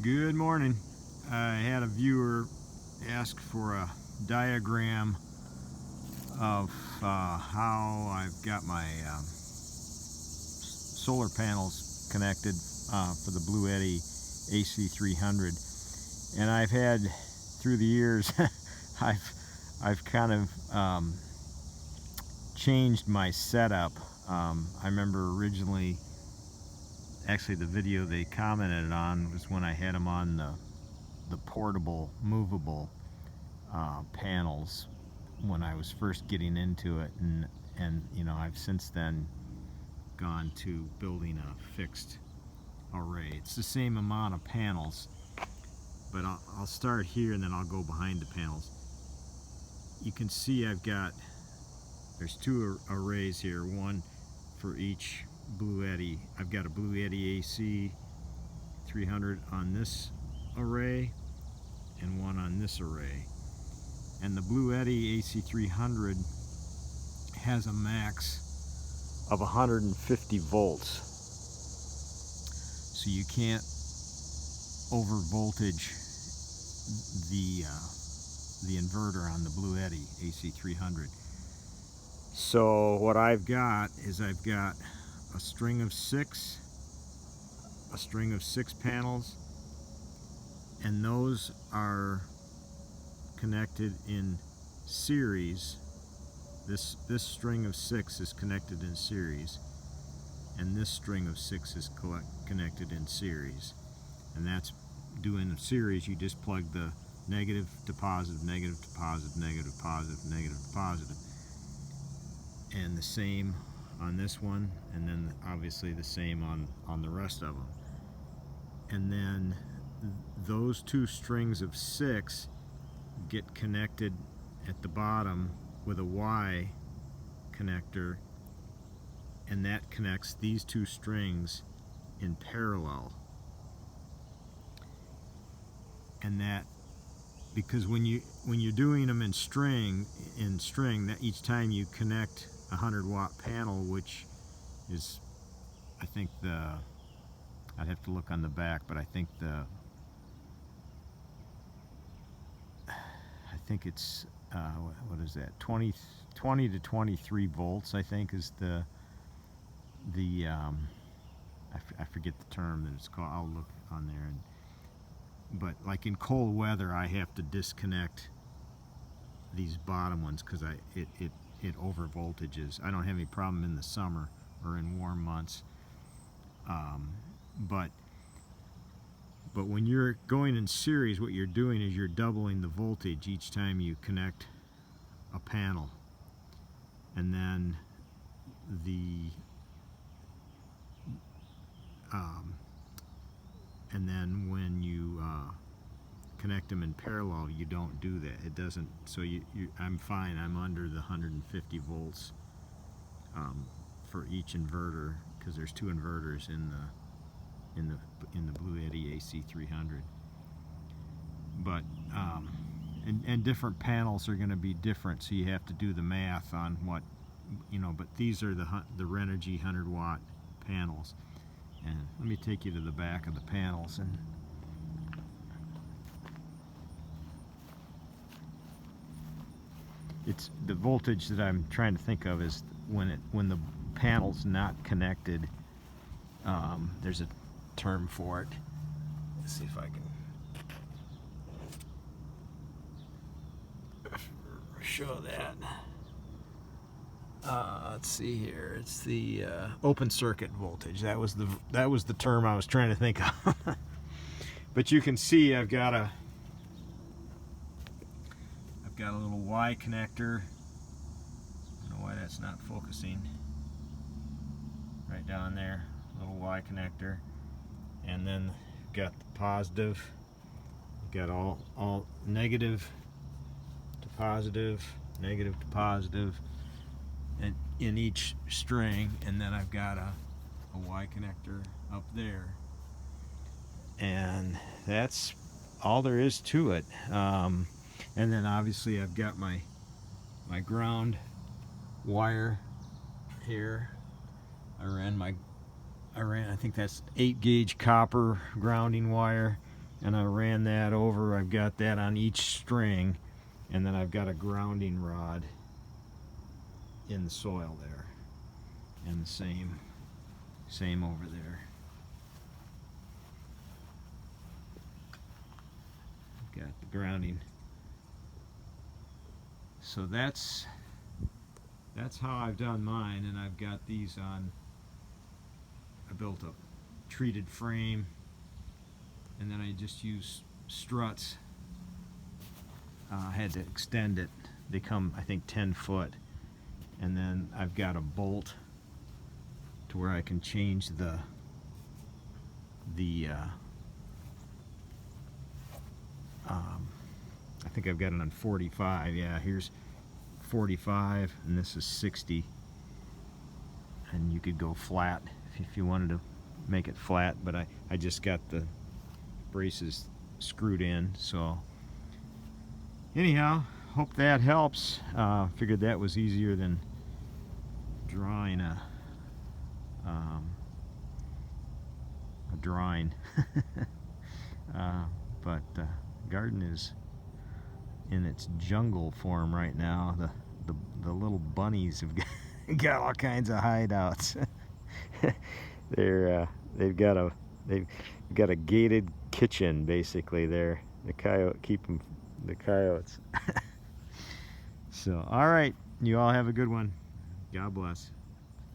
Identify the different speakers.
Speaker 1: Good morning. I had a viewer ask for a diagram of how I've got my solar panels connected for the Blue Eddy AC300, and I've had through the years I've kind of changed my setup. I remember originally, actually the video they commented on was when I had them on the portable movable panels when I was first getting into it, and you know, I've since then gone to building a fixed array. It's the same amount of panels, but I'll start here and then I'll go behind the panels. You can see there's two arrays here, one for each Blue Eddy. I've got a Blue Eddy AC300 on this array and one on this array. And the Blue Eddy AC300 has a max of 150 volts. So you can't over voltage the inverter on the Blue Eddy AC300. So what I've got is I've got a string of six panels, and those are connected in series. This string of six is connected in series, and this string of six is connected in series. And that's doing a series. You just plug the negative to positive, negative to positive, negative to positive, negative to positive. And the same on this one, and then obviously the same on the rest of them. And then those two strings of six get connected at the bottom with a Y connector, and that connects these two strings in parallel. And that, because when you're doing them in string, that each time you connect a 100-watt panel, which is, I think I'd have to look on the back, but I think it's what is that, 20 to 23 volts, I think, is I forget the term that it's called. I'll look on there. But like in cold weather, I have to disconnect these bottom ones because it over voltages. I don't have any problem in the summer or in warm months, but when you're going in series, what you're doing is you're doubling the voltage each time you connect a panel. And then when you connect them in parallel, you don't do that. It doesn't. So I'm fine. I'm under the 150 volts for each inverter, because there's two inverters in the Blue Eddy AC300. But and different panels are going to be different, so you have to do the math on what, you know. But these are the Renogy 100-watt panels. And let me take you to the back of the panels, and it's the voltage that I'm trying to think of is when the panel's not connected. There's a term for it. Let's see if I can show that. Let's see here. It's the open circuit voltage. That was the term I was trying to think of. But you can see I've got a little Y connector. I don't know why that's not focusing. Right down there, little Y connector, and then got the positive. Got all negative to positive, negative to positive, and in each string. And then I've got a Y connector up there, and that's all there is to it. And then obviously I've got my ground wire here. I ran I think that's 8-gauge copper grounding wire and I ran that over. I've got that on each string, and then I've got a grounding rod in the soil there, and the same over there. Got the grounding. So that's how I've done mine, and I've got these on. I built a treated frame, and then I just use struts. I had to extend it. They come, I think, 10 foot, and then I've got a bolt to where I can change the I think I've got it on 45. Yeah, here's 45, and this is 60. And you could go flat if you wanted to make it flat, but I just got the braces screwed in. So anyhow, hope that helps. Figured that was easier than drawing a drawing. But garden is in its jungle form right now. The little bunnies have got all kinds of hideouts. They've got a gated kitchen basically there. The coyotes. So all right, you all have a good one. God bless.